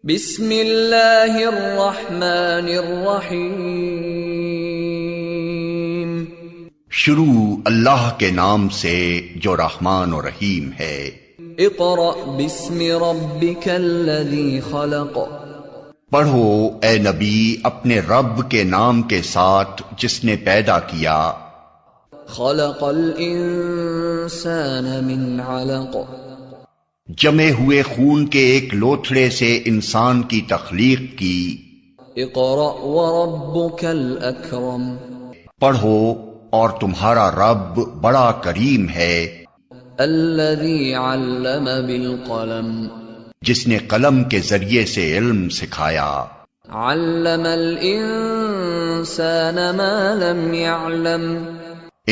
بسم اللہ الرحمن الرحیم۔ شروع اللہ کے نام سے جو رحمان و رحیم ہے۔ اقرأ بسم ربک الذی خلق۔ پڑھو اے نبی اپنے رب کے نام کے ساتھ جس نے پیدا کیا۔ خلق الانسان من علق۔ جمے ہوئے خون کے ایک لوتھڑے سے انسان کی تخلیق کی۔ اقرأ وربک الاکرم۔ پڑھو اور تمہارا رب بڑا کریم ہے۔ الذی علم بالقلم۔ جس نے قلم کے ذریعے سے علم سکھایا۔ علم الانسان ما لم يعلم۔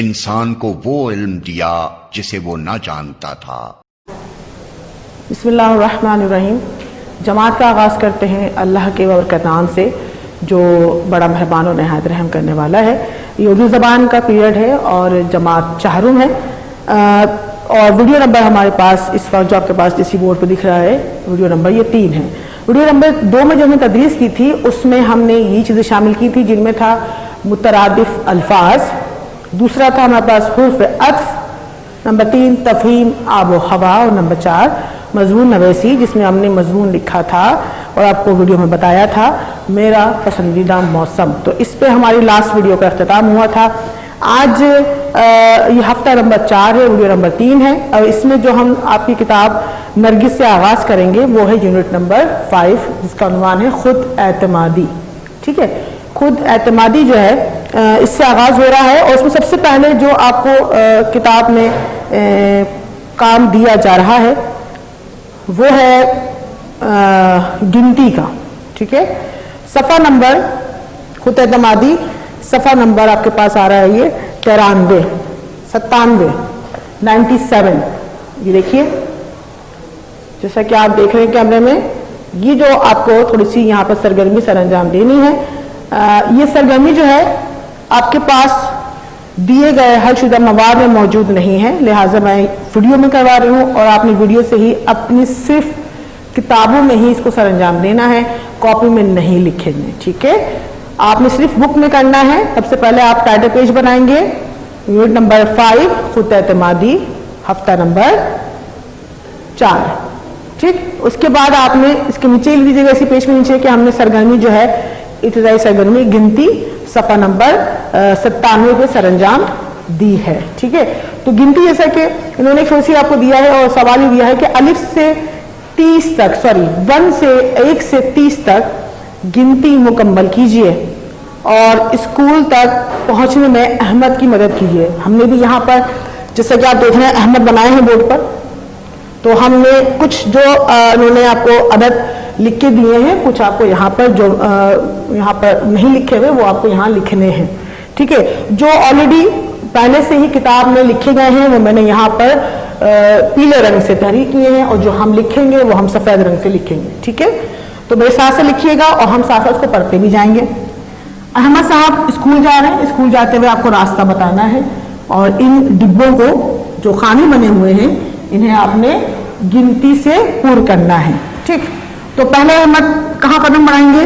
انسان کو وہ علم دیا جسے وہ نہ جانتا تھا۔ بسم اللہ الرحمن الرحیم۔ جماعت کا آغاز کرتے ہیں اللہ کے بابرکت نام سے جو بڑا مہربان و نہایت رحم کرنے والا ہے۔ یہ اردو زبان کا پیریڈ ہے اور جماعت 4 روم ہے، اور ویڈیو نمبر ہمارے پاس اس وقت جو آپ کے پاس جیسی بورڈ پہ دکھ رہا ہے ویڈیو نمبر یہ 3 ہے۔ ویڈیو نمبر 2 میں جو ہم نے تدریس کی تھی اس میں ہم نے یہ چیزیں شامل کی تھی جن میں تھا مترادف الفاظ، دوسرا تھا ہمارے پاس حروف عطف، نمبر 3 تفہیم آب و ہوا، اور نمبر 4 مضمون نویسی جس میں ہم نے مضمون لکھا تھا اور آپ کو ویڈیو میں بتایا تھا میرا پسندیدہ موسم۔ تو اس پہ ہماری لاسٹ ویڈیو کا اختتام ہوا تھا۔ آج یہ ہفتہ نمبر 4 ہے، ویڈیو نمبر 3 ہے، اور اس میں جو ہم آپ کی کتاب نرگس سے آغاز کریں گے وہ ہے یونٹ نمبر 5 جس کا عنوان ہے خود اعتمادی۔ ٹھیک ہے، خود اعتمادی جو ہے اس سے آغاز ہو رہا ہے، اور اس میں سب سے پہلے جو آپ کو کتاب میں کام دیا جا رہا ہے وہ ہے گنتی کا۔ ٹھیک ہے، صفحہ نمبر خود اعتمادی صفحہ نمبر آپ کے پاس آ رہا ہے یہ 97۔ یہ دیکھیے جیسا کہ آپ دیکھ رہے ہیں کیمرے میں، یہ جو آپ کو تھوڑی سی یہاں پر سرگرمی سر انجام دینی ہے۔ یہ سرگرمی جو ہے آپ کے پاس دیے گئے حل شدہ مواد میں موجود نہیں ہے، لہٰذا میں ویڈیو میں کروا رہی ہوں، اور آپ نے ویڈیو سے ہی اپنی صرف کتابوں میں ہی اس کو سر انجام دینا ہے، کاپی میں نہیں لکھیں گے۔ ٹھیک ہے، آپ نے صرف بک میں کرنا ہے۔ سب سے پہلے آپ ٹائٹل پیج بنائیں گے، یونٹ نمبر 5 خود اعتمادی ہفتہ نمبر 4۔ ٹھیک، اس کے بعد آپ نے اس کے نیچے لکھ دیجیے گا اسی پیج میں نیچے کہ ہم نے سرگرمی جو ہے ابتدائی سرگرمی گنتی صفحہ نمبر 97 پہ سر انجام دی ہے۔ ٹھیک ہے، تو گنتی جیسا کہ انہوں نے خصوصی آپ کو دیا ہے اور سوال یہ دیا ہے کہ الف سے 30 تک 1 سے 30 تک گنتی مکمل کیجئے اور اسکول تک پہنچنے میں احمد کی مدد کیجئے۔ ہم نے بھی یہاں پر جیسا کہ آپ دیکھ رہے ہیں احمد بنائے ہیں بورڈ پر، تو ہم نے کچھ جو انہوں نے آپ کو عدد لکھ کے دیے ہیں، کچھ آپ کو یہاں پر جو یہاں پر نہیں لکھے ہوئے وہ آپ کو یہاں لکھنے ہیں۔ ٹھیک ہے، جو آلریڈی پہلے سے ہی کتاب میں لکھے گئے ہیں وہ میں نے یہاں پر پیلے رنگ سے تحریر کیے ہیں، اور جو ہم لکھیں گے وہ ہم سفید رنگ سے لکھیں گے۔ ٹھیک ہے، تو میرے ساتھ سے لکھیے گا اور ہم ساتھ اس کو پڑھتے بھی جائیں گے۔ احمد صاحب اسکول جا رہے ہیں، اسکول جاتے ہوئے آپ کو راستہ بتانا ہے، اور ان ڈبوں کو جو خانے بنے ہوئے ہیں انہیں آپ نے گنتی سے پور کرنا ہے۔ ٹھیک، تو پہلے احمد کہاں قدم بڑھائیں گے؟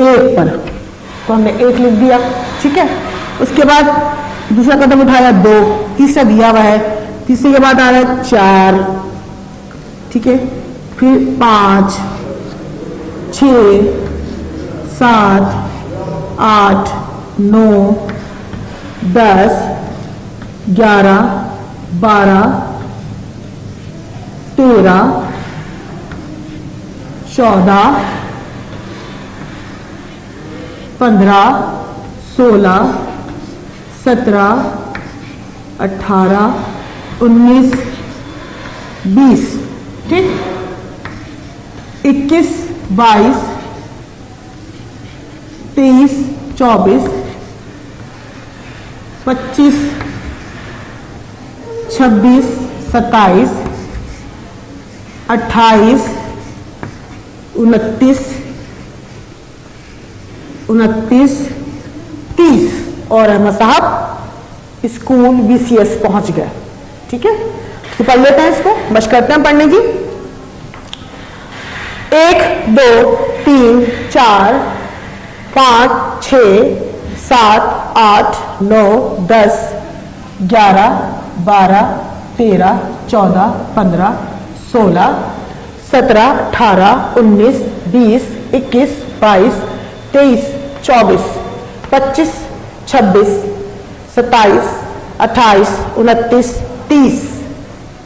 1 پر، تو ہم نے 1 لکھ دیا۔ ٹھیک ہے، اس کے بعد دوسرا قدم اٹھایا 2، تیسرا دیا ہوا ہے، تیسرے کے بعد آ رہا ہے 4، ٹھیک ہے، پھر 5 6 7 8 9 10 11 12 13 14 15 16 17 18 19 20، ٹھیک، 21 22 23 24 25 26 27 28 29 30 اور احمد صاحب اسکول BCS پہنچ گئے۔ ٹھیک ہے، تو پڑھ لیتے ہیں، اس کو مشق کرتے ہیں پڑھنے کی۔ 1 2 3 4 5 6 7 8 9 10 11 12 13 14 15 16 17 18 19 20 21 22 23 24 25 26 27 28 29 30।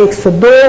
102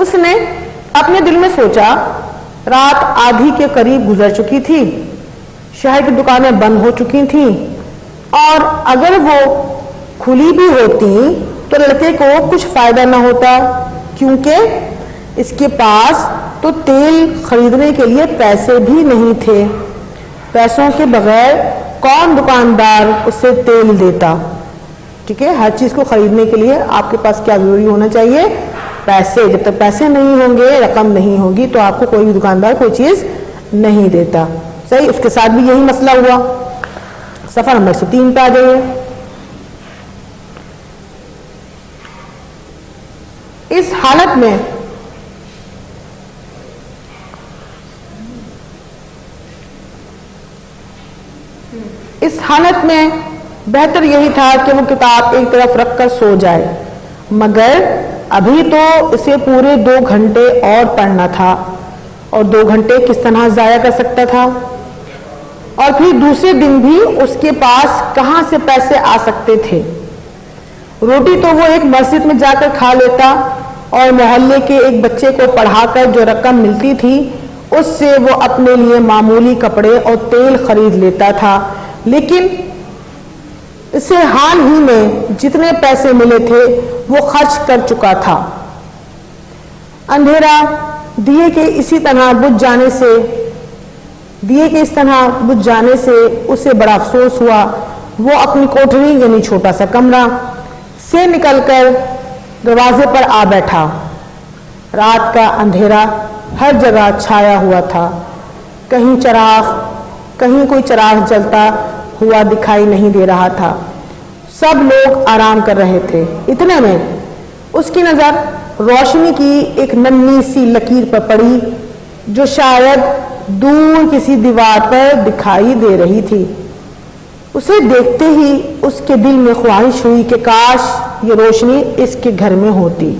اس نے اپنے دل میں سوچا رات آدھی کے قریب گزر چکی تھی، شہر کی دکانیں بند ہو چکی تھیں، اور اگر وہ کھلی بھی ہوتی تو لڑکے کو کچھ فائدہ نہ ہوتا، کیونکہ اس کے پاس تو تیل خریدنے کے لیے پیسے بھی نہیں تھے۔ پیسوں کے بغیر کون دکاندار اسے تیل دیتا؟ ٹھیک ہے، ہر چیز کو خریدنے کے لیے آپ کے پاس کیا ضروری ہونا چاہیے؟ پیسے۔ جب تک پیسے نہیں ہوں گے، رقم نہیں ہوگی، تو آپ کو کوئی بھی دکاندار کوئی چیز نہیں دیتا۔ صحیح، اس کے ساتھ بھی یہی مسئلہ ہوا۔ صفحہ نمبر 103 پہ آ جائیے۔ اس حالت میں بہتر یہی تھا کہ وہ کتاب ایک طرف رکھ کر سو جائے، مگر ابھی تو اسے پورے 2 گھنٹے اور پڑھنا تھا، اور 2 گھنٹے کس طرح ضائع کر سکتا تھا؟ اور پھر دوسرے دن بھی اس کے پاس کہاں سے پیسے آ سکتے تھے؟ روٹی تو وہ ایک مسجد میں جا کر کھا لیتا، اور محلے کے ایک بچے کو پڑھا کر جو رقم ملتی تھی اس سے وہ اپنے لیے معمولی کپڑے اور تیل خرید لیتا تھا، لیکن اسے حال ہی میں جتنے پیسے ملے تھے وہ خرچ کر چکا تھا۔ اندھیرا دیے کے اس طرح بجھ جانے سے اسے بڑا افسوس ہوا۔ وہ اپنی کوٹھری یعنی چھوٹا سا کمرہ سے نکل کر دروازے پر آ بیٹھا۔ رات کا اندھیرا ہر جگہ چھایا ہوا تھا، کہیں کوئی چراغ جلتا ہوا دکھائی نہیں دے رہا تھا، سب لوگ آرام کر رہے تھے۔ اتنے میں اس کی نظر روشنی کی ایک ننھی سی لکیر پر پڑی جو شاید دور کسی دیوار پر دکھائی دے رہی تھی۔ اسے دیکھتے ہی اس کے دل میں خواہش ہوئی کہ کاش یہ روشنی اس کے گھر میں ہوتی۔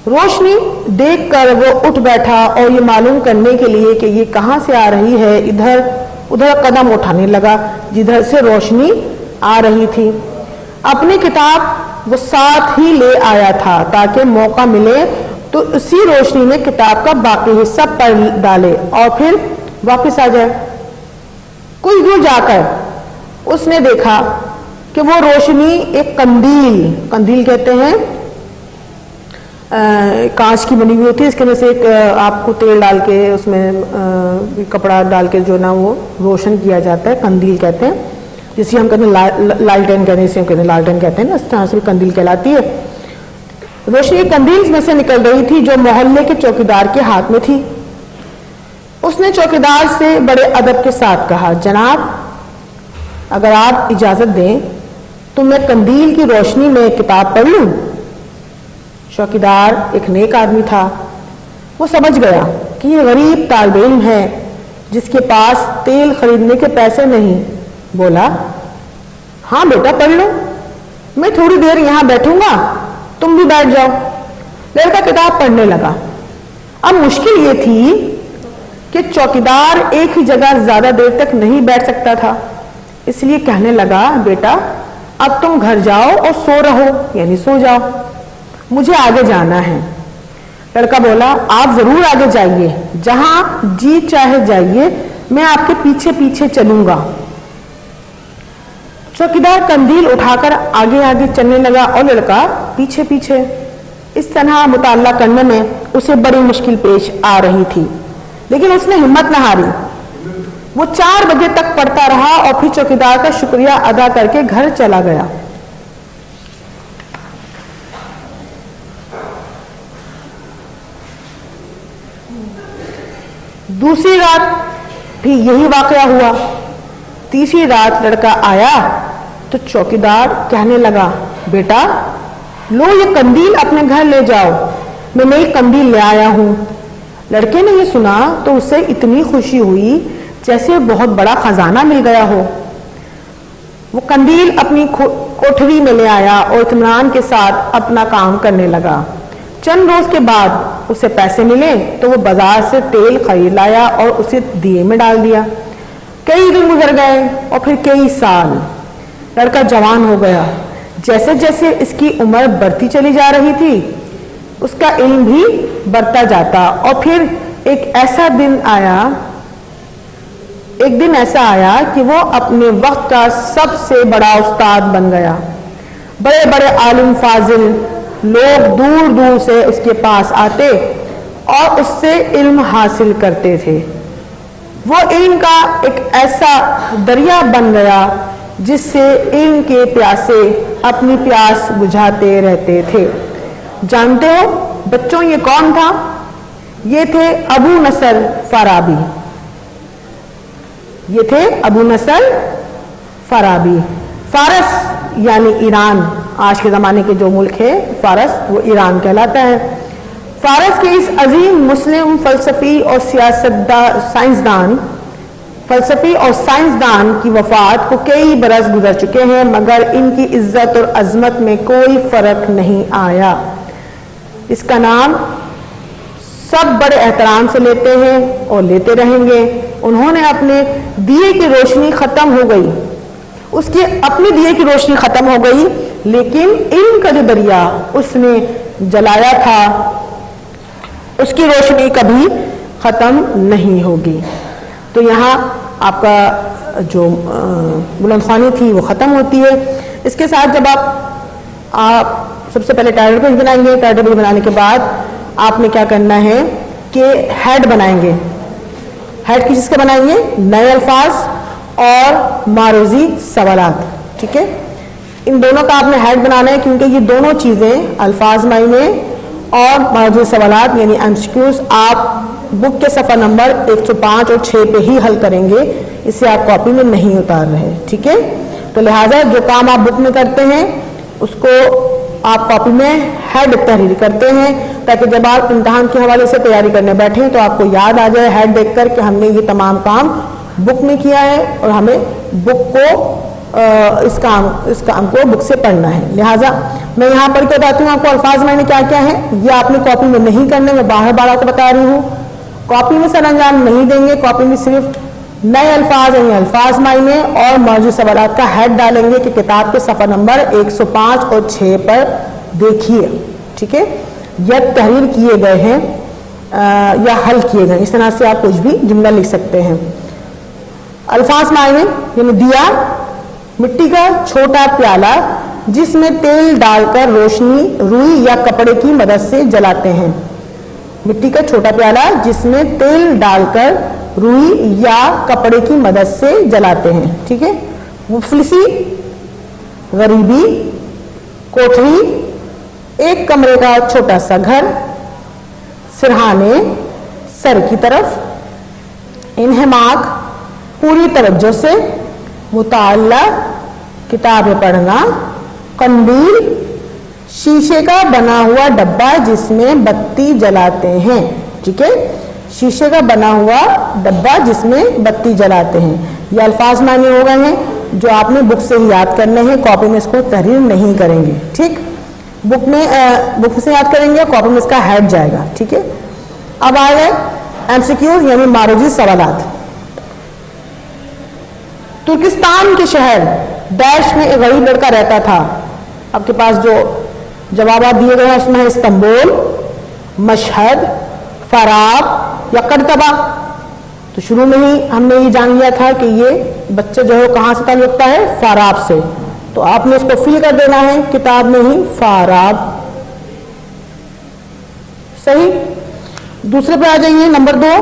روشنی دیکھ کر وہ اٹھ بیٹھا اور یہ معلوم کرنے کے لیے کہ یہ کہاں سے آ رہی ہے ادھر ادھر قدم اٹھانے لگا جدھر سے روشنی آ رہی تھی۔ اپنی کتاب وہ ساتھ ہی لے آیا تھا تاکہ موقع ملے تو اسی روشنی میں کتاب کا باقی حصہ پڑھ ڈالے اور پھر واپس آ جائے۔ کچھ دور جا کر اس نے دیکھا کہ وہ روشنی ایک قندیل کہتے ہیں، کانچ کی بنی ہوئی ہوتی ہے، اس کے اندر سے ایک آپ کو تیل ڈال کے اس میں کپڑا ڈال کے جو نا وہ روشن کیا جاتا ہے، قندیل کہتے ہیں، جسے ہم کہتے ہیں لالٹین کہتے ہیں، اسے ہم کہتے ہیں لالٹین کہتے ہیں نا، اس طرح سے قندیل کہلاتی ہے۔ روشنی قندیل میں سے نکل رہی تھی جو محلے کے چوکیدار کے ہاتھ میں تھی۔ اس نے چوکیدار سے بڑے ادب کے ساتھ کہا، جناب اگر آپ اجازت دیں تو میں قندیل کی روشنی میں کتاب پڑھ لوں؟ چوکیدار ایک نیک آدمی تھا، وہ سمجھ گیا کہ یہ غریب طالب علم ہے جس کے پاس تیل خریدنے کے پیسے نہیں۔ بولا، ہاں بیٹا پڑھ لو، میں تھوڑی دیر یہاں بیٹھوں گا، تم بھی بیٹھ جاؤ۔ لڑکا کتاب پڑھنے لگا۔ اب مشکل یہ تھی کہ چوکیدار ایک ہی جگہ زیادہ دیر تک نہیں بیٹھ سکتا تھا، اس لیے کہنے لگا، بیٹا اب تم گھر جاؤ اور سو رہو، یعنی سو جاؤ، مجھے آگے جانا ہے۔ لڑکا بولا، آپ ضرور آگے جائیے، جہاں جی چاہے جائیے، میں آپ کے پیچھے پیچھے چلوں گا۔ چوکیدار قندیل اٹھا کر آگے آگے چلنے لگا اور لڑکا پیچھے پیچھے۔ اس طرح مطالعہ کرنے میں اسے بڑی مشکل پیش آ رہی تھی، لیکن اس نے ہمت نہ ہاری۔ وہ 4 بجے تک پڑھتا رہا اور پھر چوکیدار کا شکریہ ادا کر کے گھر چلا گیا۔ دوسری رات بھی یہی واقعہ ہوا۔ تیسری رات لڑکا آیا تو چوکیدار کہنے لگا، بیٹا لو یہ قندیل اپنے گھر لے جاؤ، میں نئی قندیل لے آیا ہوں۔ لڑکے نے یہ سنا تو اسے اتنی خوشی ہوئی جیسے بہت بڑا خزانہ مل گیا ہو۔ وہ قندیل اپنی کوٹھری میں لے آیا اور اطمینان کے ساتھ اپنا کام کرنے لگا۔ چند روز کے بعد اسے پیسے ملے تو وہ بازار سے تیل خرید لایا اور اسے دیے میں ڈال دیا۔ کئی دن گزر گئے اور پھر کئی سال۔ لڑکا جوان ہو گیا۔ جیسے جیسے اس کی عمر بڑھتی چلی جا رہی تھی، اس کا علم بھی بڑھتا جاتا. اور پھر ایک دن ایسا آیا کہ وہ اپنے وقت کا سب سے بڑا استاد بن گیا. بڑے بڑے عالم فاضل لوگ دور دور سے اس کے پاس آتے اور اس سے علم حاصل کرتے تھے. وہ علم کا ایک ایسا دریا بن گیا جس سے علم کے پیاسے اپنی پیاس بجھاتے رہتے تھے. جانتے ہو بچوں یہ کون تھا؟ یہ تھے ابو نصر فارابی. یہ تھے ابو نصر فارابی. فارس یعنی ایران، آج کے زمانے کے جو ملک ہے فارس، وہ ایران کہلاتا ہے. فارس کے اس عظیم مسلم فلسفی اور سائنسدان کی وفات کو کئی برس گزر چکے ہیں، مگر ان کی عزت اور عظمت میں کوئی فرق نہیں آیا. اس کا نام سب بڑے احترام سے لیتے ہیں اور لیتے رہیں گے. انہوں نے اپنے دیے کی روشنی ختم ہو گئی، اپنے دیے کی روشنی ختم ہو گئی، لیکن علم کا جو دریا اس نے جلایا تھا اس کی روشنی کبھی ختم نہیں ہوگی. تو یہاں آپ کا جو بلند خوانی تھی وہ ختم ہوتی ہے. اس کے ساتھ جب آپ سب سے پہلے ٹائٹل پیج بنائیں گے. ٹائٹل پیج بنانے کے بعد آپ نے کیا کرنا ہے کہ ہیڈ بنائیں گے. ہیڈ کس کے بنائیں گے؟ نئے الفاظ اور معروضی سوالات. ٹھیک ہے، ان دونوں کا آپ نے ہیڈ بنانا ہے کیونکہ یہ دونوں چیزیں الفاظ معنی اور معروضی سوالات یعنی MCQs آپ بک کے صفحہ نمبر 105 اور 6 پہ ہی حل کریں گے، اسے آپ کاپی میں نہیں اتار رہے. ٹھیک ہے، تو لہٰذا جو کام آپ بک میں کرتے ہیں اس کو آپ کاپی میں ہیڈ تحریر کرتے ہیں تاکہ جب آپ امتحان کے حوالے سے تیاری کرنے بیٹھیں تو آپ کو یاد آ جائے ہیڈ دیکھ کر کہ ہم نے یہ تمام کام بک میں کیا ہے اور ہمیں بک کو اس کام کو بک سے پڑھنا ہے. لہٰذا میں یہاں پر کیا بتاتی ہوں آپ کو الفاظ معنی کیا کیا ہے. یہ آپ نے کاپی میں نہیں کرنے، میں بار بار آپ کو بتا رہی ہوں. کاپی میں سر انجام نہیں دیں گے، کاپی میں صرف نئے الفاظ یعنی الفاظ معنی اور موضوع سوالات کا ہیڈ ڈالیں گے کہ کتاب کے صفحہ نمبر 105 اور 6 پر دیکھیے. ٹھیک ہے، یا تحریر کیے گئے ہیں یا حل کیے گئے، اس طرح سے آپ کچھ بھی جملہ لکھ سکتے ہیں. الفاظ معنی یعنی دیا مٹی کا چھوٹا پیالہ جس میں تیل ڈال کر روشنی روئی یا کپڑے کی مدد سے جلاتے ہیں. مٹی کا چھوٹا پیالہ جس میں تیل ڈال کر روئی یا کپڑے کی مدد سے جلاتے ہیں. ٹھیک ہے، مفلسی، غریبی، کوٹھری، ایک کمرے کا چھوٹا سا گھر، سرہانے، سر کی طرف، انہماک، پوری توجہ سے، مطالعہ، کتابیں پڑھنا، قندیل، شیشے کا بنا ہوا ڈبہ جس میں بتی جلاتے ہیں. ٹھیک ہے، شیشے کا بنا ہوا ڈبہ جس میں بتی جلاتے ہیں. یہ الفاظ معنی ہو گئے ہیں جو آپ نے بک سے ہی یاد کرنے ہیں، کاپی میں اس کو تحریر نہیں کریں گے. ٹھیک، بک سے یاد کریں گے، کاپی میں اس کا ہیڈ جائے گا. ٹھیک ہے، اب آ گئے MCQ یعنی معروضی سوالات. ترکستان کے شہر ڈیش میں ایک غریب لڑکا رہتا تھا. آپ کے پاس جو جوابات دیے گئے ہیں اس میں ہے استنبول، مشہد، فاراب یا قرطبہ. تو شروع میں ہی ہم نے یہ جان لیا تھا کہ یہ بچہ جو ہے کہاں سے تعلق رکھتا ہے؟ فاراب سے. تو آپ نے اس کو فل کر دینا ہے کتاب میں ہی، فاراب. صحیح. دوسرے پہ آ جائیے، نمبر 2.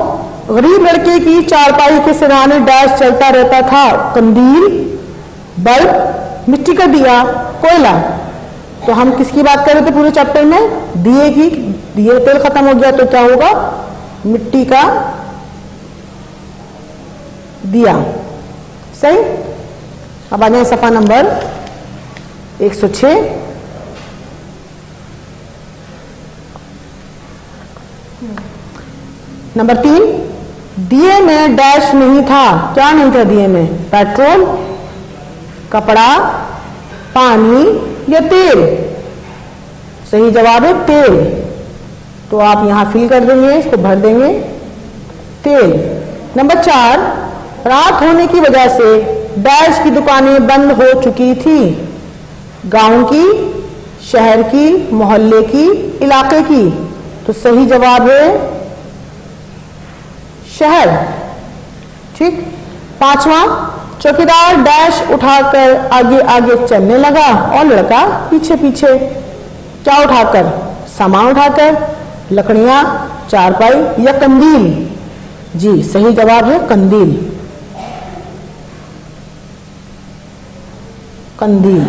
غریب لڑکے کی چارپائی کے سرانے ڈیش چلتا رہتا تھا، قندیل، بلب، مٹی کا دیا، کوئلہ. تو ہم کس کی بات کر رہے تھے پورے چیپٹر میں؟ دیے کی. دیے تیل ختم ہو گیا تو کیا ہوگا؟ مٹی کا دیا. صحیح. اب آ جائیں صفحہ نمبر 106. نمبر 3. دیے میں ڈیش نہیں تھا. کیا نہیں تھا دیے میں؟ پیٹرول، کپڑا، پانی یا تیل. صحیح جواب ہے تیل. تو آپ یہاں فل کر دیں گے، اس کو بھر دیں گے تیل. نمبر 4. رات ہونے کی وجہ سے ڈیش کی دکانیں بند ہو چکی تھی. گاؤں کی، شہر کی, محلے کی, علاقے کی. تو صحیح جواب ہے شہر. ٹھیک. پانچواں, چوکیدار ڈیش اٹھا کر آگے آگے چلنے لگا اور لڑکا پیچھے پیچھے. کیا اٹھا کر؟ سامان اٹھا کر, لکڑیاں, چارپائی یا قندیل. جی صحیح جواب ہے قندیل. قندیل.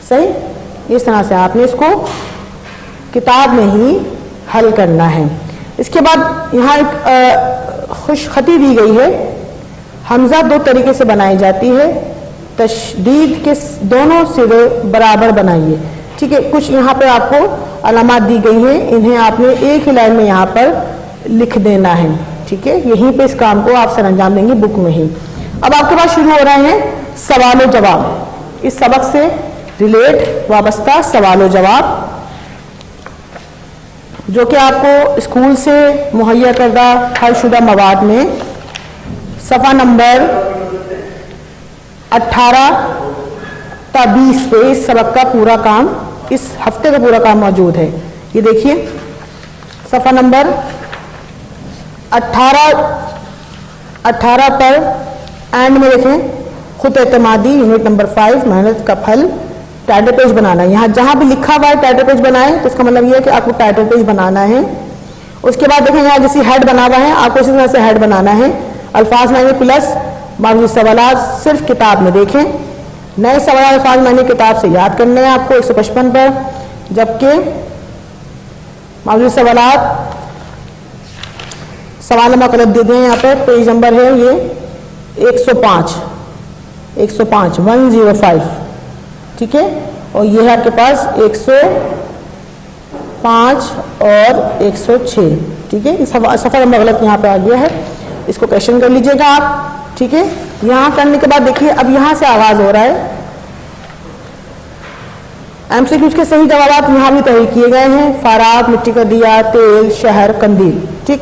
صحیح. اس طرح سے آپ نے اس کو کتاب میں ہی حل کرنا ہے. اس کے بعد یہاں ایک خوش خطی دی گئی ہے. حمزہ دو طریقے سے بنائی جاتی ہے. تشدید کے دونوں سرے برابر بنائیے. ٹھیک ہے. کچھ یہاں پہ آپ کو علامات دی گئی ہیں, انہیں آپ نے ایک ہی لائن میں یہاں پر لکھ دینا ہے. ٹھیک ہے. یہیں پہ اس کام کو آپ سر انجام دیں گے بک میں ہی. اب آپ کے پاس شروع ہو رہے ہیں سوال و جواب. اس سبق سے ریلیٹ وابستہ سوال و جواب جو کہ آپ کو اسکول سے مہیا کردہ حل شدہ مواد میں صفحہ نمبر 18 تا 20 پہ اس سبق کا پورا کام, اس ہفتے کا پورا کام موجود ہے. یہ دیکھیے صفحہ نمبر 18 پر اینڈ میں دیکھیں خود اعتمادی یونٹ نمبر 5 محنت کا پھل ٹائٹل پیج بنانا. یہاں جہاں بھی لکھا ہوا ہے ٹائٹل پیج بنائیں تو اس کا مطلب یہ ہے کہ آپ کو ٹائٹل پیج بنانا ہے. اس کے بعد دیکھیں یہاں جیسی ہیڈ بنا ہوا ہے آپ کو اسی طرح سے ہیڈ بنانا ہے. الفاظ معنی پلس معلومی سوالات صرف کتاب میں دیکھیں. نئے سوالات الفاظ معنی کتاب سے یاد کرنے ہیں آپ کو 155 پر, جبکہ معلومی سوالات سوال نمبر غلط دے دیں. یہاں پہ پیج نمبر ہے یہ 105. ٹھیک ہے. اور یہ ہے آپ کے پاس 105 اور 106. ٹھیک ہے. صفحہ نمبر غلط یہاں پہ آ گیا ہے, اس کو کویشچن کر لیجئے گا آپ. ٹھیک ہے. یہاں کرنے کے بعد دیکھیے اب یہاں سے آغاز ہو رہا ہے. ایم سی کیوز کے صحیح جوابات یہاں بھی تحریر کیے گئے ہیں. فارغ, مٹی کا دیا, تیل, شہر, قندیل. ٹھیک.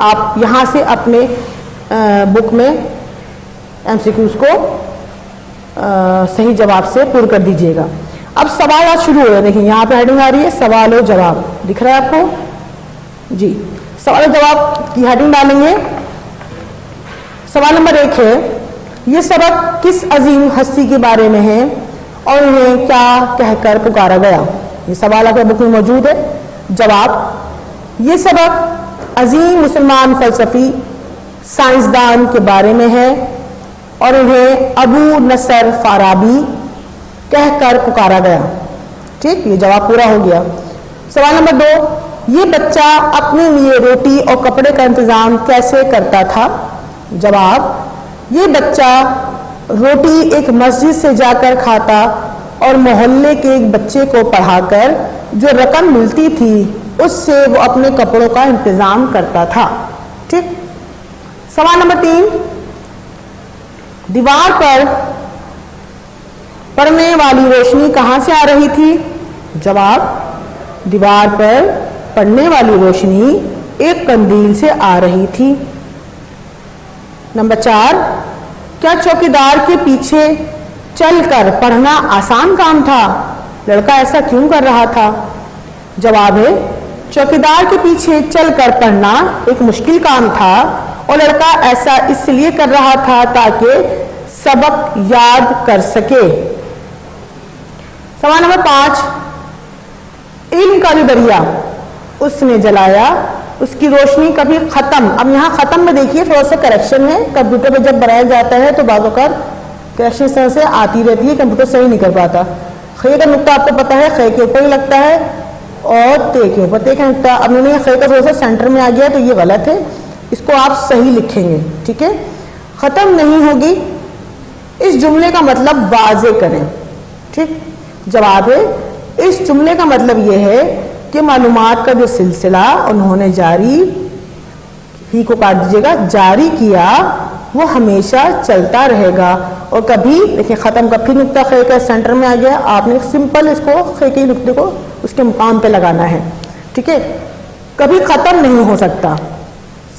آپ یہاں سے اپنے بک میں ایم سی کیوز کو صحیح جواب سے پور کر دیجئے گا. اب سوالات شروع ہو رہے ہیں. دیکھیں یہاں پہ ہیڈنگ آ رہی ہے سوال و جواب, دکھ رہا ہے آپ کو؟ جی. سوال و جواب کی ہیڈنگ ڈالیں گے. سوال نمبر 1 ہے یہ سبق کس عظیم ہستی کے بارے میں ہے اور انہیں کیا کہہ کر پکارا گیا. یہ سوال آپ کے بک میں موجود ہے. جواب یہ سبق عظیم مسلمان فلسفی سائنسدان کے بارے میں ہے اور انہیں ابو نصر فارابی کہہ کر پکارا گیا. ٹھیک. یہ جواب پورا ہو گیا. سوال نمبر 2 یہ بچہ اپنے لیے روٹی اور کپڑے کا انتظام کیسے کرتا تھا. جواب یہ بچہ روٹی ایک مسجد سے جا کر کھاتا اور محلے کے ایک بچے کو پڑھا کر جو رقم ملتی تھی اس سے وہ اپنے کپڑوں کا انتظام کرتا تھا. ٹھیک. سوال نمبر 3 دیوار پر پڑنے والی روشنی کہاں سے آ رہی تھی. جواب دیوار پر پڑنے والی روشنی ایک قندیل سے آ رہی تھی. نمبر 4 کیا چوکیدار کے پیچھے چل کر پڑھنا آسان کام تھا. لڑکا ایسا کیوں کر رہا تھا. جواب ہے چوکیدار کے پیچھے چل کر پڑھنا ایک مشکل کام تھا اور لڑکا ایسا اس لیے کر رہا تھا تاکہ سبق یاد کر سکے. سوال نمبر 5 علم کا بھی دریا اس نے جلایا اس کی روشنی کبھی ختم. اب یہاں ختم میں دیکھیے تھوڑا سا کریکشن ہے. کمپیوٹر پہ جب بنایا جاتا ہے تو بعض اوقات کریکشن اس طرح سے آتی رہتی ہے, کمپیوٹر صحیح نہیں کر پاتا. خے کا نقطہ آپ کو پتا ہے خے کے اوپر ہی لگتا ہے اور تے کے اوپر تے کا نقطہ. اب انہوں نے خے کا تھوڑا سا سینٹر میں آ گیا تو یہ غلط ہے, اس کو آپ صحیح لکھیں گے. ٹھیک ہے. ختم نہیں ہوگی اس جملے کا مطلب واضح کریں. ٹھیک. جواب ہے اس جملے کا مطلب یہ ہے کہ معلومات کا جو سلسلہ انہوں نے جاری ہی کو کاٹ دیجیے گا جاری کیا وہ ہمیشہ چلتا رہے گا. اور کبھی دیکھیں ختم کا پھر نقطہ خے کا سینٹر میں آ گیا, آپ نے سمپل اس کو خے کے نقطے کو اس کے مقام پہ لگانا ہے. ٹھیک ہے. کبھی ختم نہیں ہو سکتا.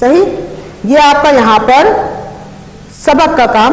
صحیح. یہ آپ کا یہاں پر سبق کا کام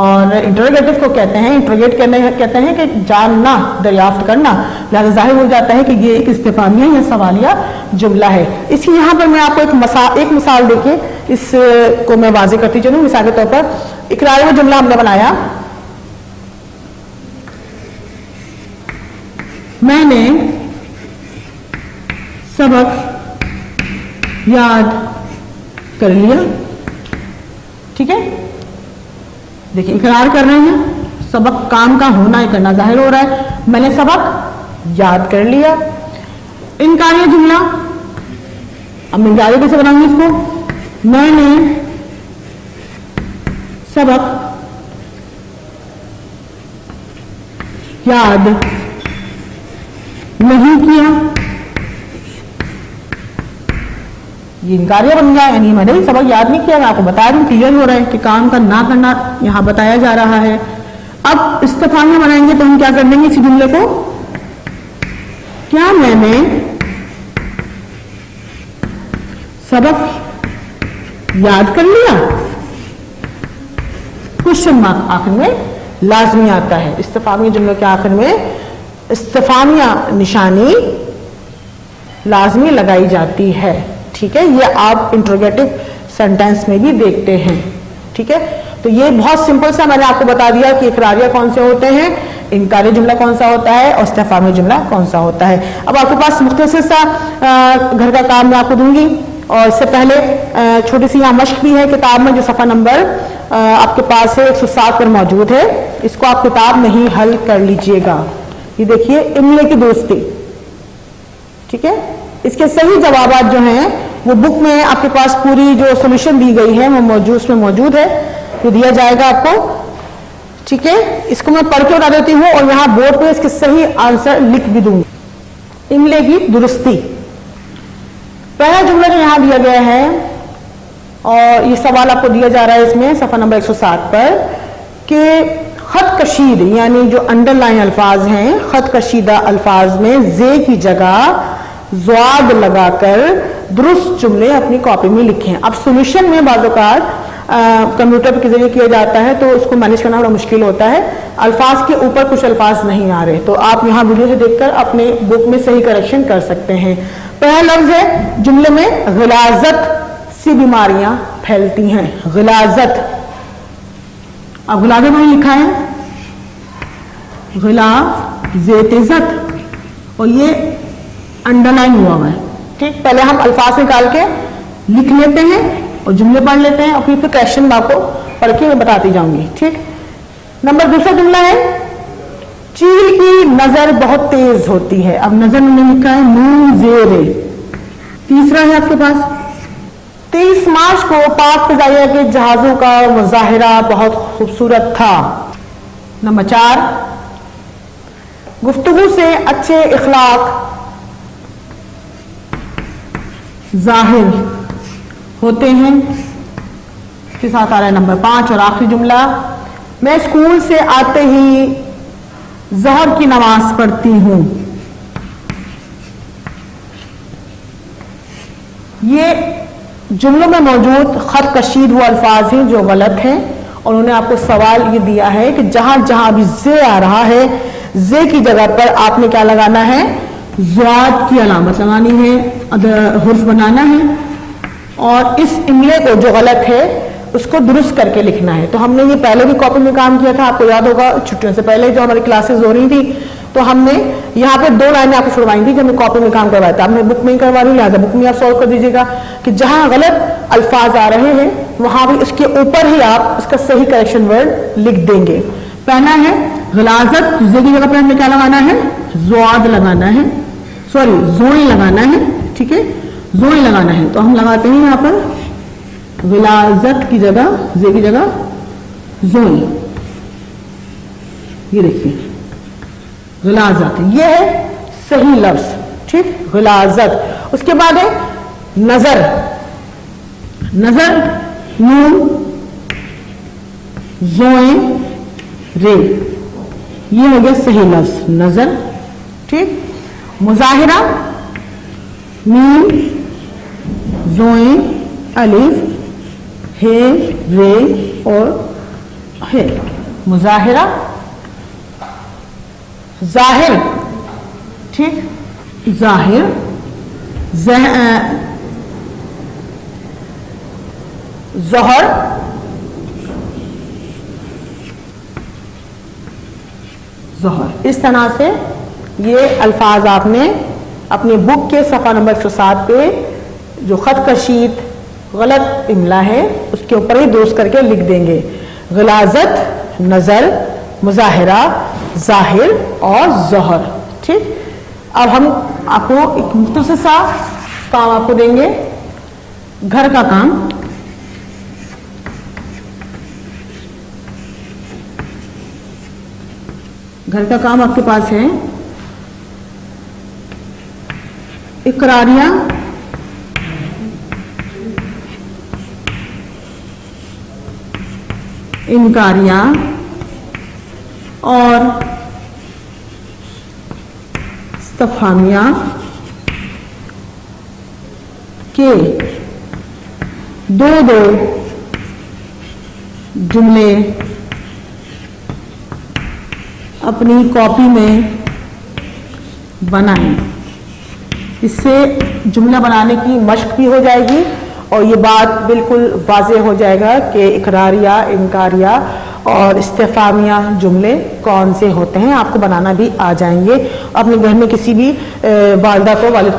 اور انٹروگیٹو کو کہتے ہیں انٹروگیٹ کرنے کہتے ہیں کہ جاننا دریافت کرنا، لہذا ظاہر ہو جاتا ہے کہ یہ ایک استفہامیہ یا سوالیہ جملہ ہے۔ اس کی یہاں پر میں آپ کو ایک مثال دے کے اس کو میں واضح کرتی چلوں۔ مثال کے طور پر اقراری میں جملہ ہم نے بنایا، میں نے سبق یاد کر لیا، ٹھیک ہے، دیکھیں اقرار کر رہے ہیں، سبق کام کا ہونا ہے، کرنا ظاہر ہو رہا ہے، میں نے سبق یاد کر لیا۔ انکاری جملہ، اب میں انکاری کیسے بناؤں گی اس کو، میں نے سبق یاد نہیں کیا، یہ انکاریہ بن گیا، یعنی میں نے سبق یاد نہیں کیا، میں آپ کو بتا رہی ہوں، کلیئر ہو رہا ہے کہ کام کا نہ کرنا یہاں بتایا جا رہا ہے۔ اب استفہامیہ بنائیں گے تو ہم کیا کر دیں گے اسی جملے کو، کیا میں نے سبق یاد کر لیا، کوشچن مارک آخر میں لازمی آتا ہے۔ استفہامیہ جملے کے آخر میں استفہامیہ نشانی لازمی لگائی جاتی ہے، ٹھیک ہے، یہ آپ انٹروگیٹو سینٹینس میں بھی دیکھتے ہیں، ٹھیک ہے۔ تو یہ بہت سمپل سا میں نے آپ کو بتا دیا کہ اقراریہ کون سے ہوتے ہیں، انکاری جملہ کون سا ہوتا ہے اور استفہامی جملہ کون سا ہوتا ہے۔ اب آپ کے پاس مختصر سا گھر کا کام میں آپ کو دوں گی، اور اس سے پہلے چھوٹی سی یہاں مشق بھی ہے کتاب میں، جو صفحہ نمبر آپ کے پاس 107 پر موجود ہے، اس کو آپ کتاب میں ہی حل کر لیجئے گا۔ یہ دیکھیے املے کی دوستی، ٹھیک ہے، اس کے صحیح جوابات جو ہیں وہ بک میں آپ کے پاس پوری جو سولوشن دی گئی ہے وہ اس میں موجود ہے، یہ دیا جائے گا آپ کو، ٹھیک ہے۔ اس کو میں پڑھ کے بتا دیتی ہوں اور یہاں بورڈ پہ اس کے صحیح آنسر لکھ بھی دوں گی۔ املے کی درستی، پہلا جملہ جو یہاں دیا گیا ہے اور یہ سوال آپ کو دیا جا رہا ہے اس میں صفحہ نمبر 107 پر، کہ خط کشید یعنی جو انڈر لائن الفاظ ہیں، خط کشیدہ الفاظ میں زے کی جگہ زواد لگا کر درست جملے اپنی کاپی میں لکھیں۔ اب سولوشن میں بعض اوقات کمپیوٹر کے ذریعے کیا جاتا ہے تو اس کو مینیج کرنا بڑا مشکل ہوتا ہے، الفاظ کے اوپر کچھ الفاظ نہیں آ رہے، تو آپ یہاں ویڈیو سے دیکھ کر اپنے بک میں صحیح کریکشن کر سکتے ہیں۔ پہلا لفظ ہے جملے میں غلاظت سی بیماریاں پھیلتی ہیں، غلاظت، اب غلاظت میں لکھا ہے غلاظت اور یہ انڈر لائن ہوا ہے، ٹھیک، پہلے ہم الفاظ نکال کے لکھ لیتے ہیں اور جملے پڑھ لیتے ہیں اور پھر کویشچن آپ کو پڑھ کے میں بتاتی جاؤں گی، ٹھیک۔ نمبر دوسرا جملہ ہے چیل کی نظر بہت تیز ہوتی ہے، اب نظر میں نے لکھا ہے نون زیر۔ تیسرا ہے آپ کے پاس 23 مارچ کو پاک فضائیہ کے جہازوں کا مظاہرہ بہت خوبصورت تھا۔ نمبر 4 گفتگو سے اچھے اخلاق ظاہر ہوتے ہیں، اس کے ساتھ آ رہا ہے نمبر 5 اور آخری جملہ، میں اسکول سے آتے ہی ظہر کی نماز پڑھتی ہوں۔ یہ جملوں میں موجود خط کشید وہ الفاظ ہیں جو غلط ہیں، اور انہوں نے آپ کو سوال یہ دیا ہے کہ جہاں جہاں بھی زے آ رہا ہے، زے کی جگہ پر آپ نے کیا لگانا ہے، زواد کی علامت لگانی ہے، حرف بنانا ہے، اور اس املے کو جو غلط ہے اس کو درست کر کے لکھنا ہے۔ تو ہم نے یہ پہلے بھی کاپی میں کام کیا تھا، آپ کو یاد ہوگا چھٹیوں سے پہلے جو ہماری کلاسز ہو رہی تھی تو ہم نے یہاں پہ 2 لائنیں آپ کو چھڑوائی تھی جو ہم نے کاپی میں کام کروایا تھا، ہم نے بک میں ہی کروا رہی، لہٰذا بک میں آپ سولو کر دیجیے گا کہ جہاں غلط الفاظ آ رہے ہیں وہاں بھی اس کے اوپر ہی آپ اس کا صحیح کریکشن ورڈ لکھ دیں گے۔ پہلا ہے غلاظت، زے کی جگہ پر ہم نے کیا لگانا ہے، زواد لگانا ہے، سوری زوئیں لگانا ہے، ٹھیک ہے، زوئیں لگانا ہے، تو ہم لگاتے ہیں یہاں پر غلاظت کی جگہ زے کی جگہ زوئیں، یہ دیکھیے غلاظت، یہ ہے صحیح لفظ، ٹھیک، غلاظت۔ اس کے بعد ہے نظر، نظر نون زوئیں رے، یہ ہو گیا صحیح لفظ نظر، ٹھیک۔ مظاہرہ میم زوئیں الف ہے رے اور ہے مظاہرہ ظاہر ٹھیک ظاہر ظہر ظہر. اس طرح سے یہ الفاظ آپ نے اپنے بک کے صفحہ نمبر 107 پہ جو خط کشید غلط املا ہے اس کے اوپر ہی درست کر کے لکھ دیں گے. غلاظت نظر مظاہرہ ظاہر اور ظہر. ٹھیک. اب ہم آپ کو ایک مختصر سا کام آپ کو دیں گے گھر کا کام. گھر کا کام آپ کے پاس ہے اقراریہ انکاریہ اور استفہامیہ کے دو جملے اپنی کاپی میں بنائیں. اس سے جملہ بنانے کی مشق بھی ہو جائے گی اور یہ بات بالکل واضح ہو جائے گا کہ اقراریہ انکاریہ اور استفہامیہ جملے کون سے ہوتے ہیں. آپ کو بنانا بھی آ جائیں گے. اپنے گھر میں کسی بھی والد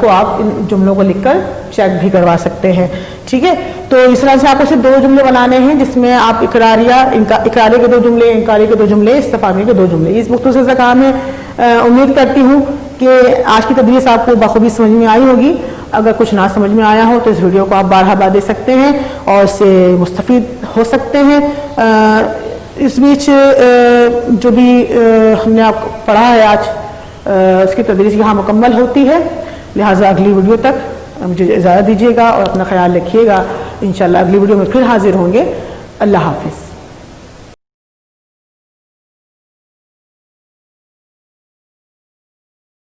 کو آپ ان جملوں کو لکھ کر چیک بھی کروا سکتے ہیں. ٹھیک ہے. تو اس طرح سے آپ کو صرف 2 جملے بنانے ہیں جس میں آپ اقراریہ کے 2 جملے انکاریہ کے 2 جملے استفہامیہ کے 2 جملے. اس مختصر سے کام ہے. امید کرتی ہوں کہ آج کی تدریس آپ کو بخوبی سمجھ میں آئی ہوگی. اگر کچھ نہ سمجھ میں آیا ہو تو اس ویڈیو کو آپ بارہا بار دیکھ سکتے ہیں اور اس سے مستفید ہو سکتے ہیں. اس بیچ جو بھی ہم نے آپ کو پڑھا ہے آج اس کی تدریس یہاں مکمل ہوتی ہے. لہٰذا اگلی ویڈیو تک مجھے اجازت دیجیے گا اور اپنا خیال رکھیے گا. انشاءاللہ اگلی ویڈیو میں پھر حاضر ہوں گے. اللہ حافظ.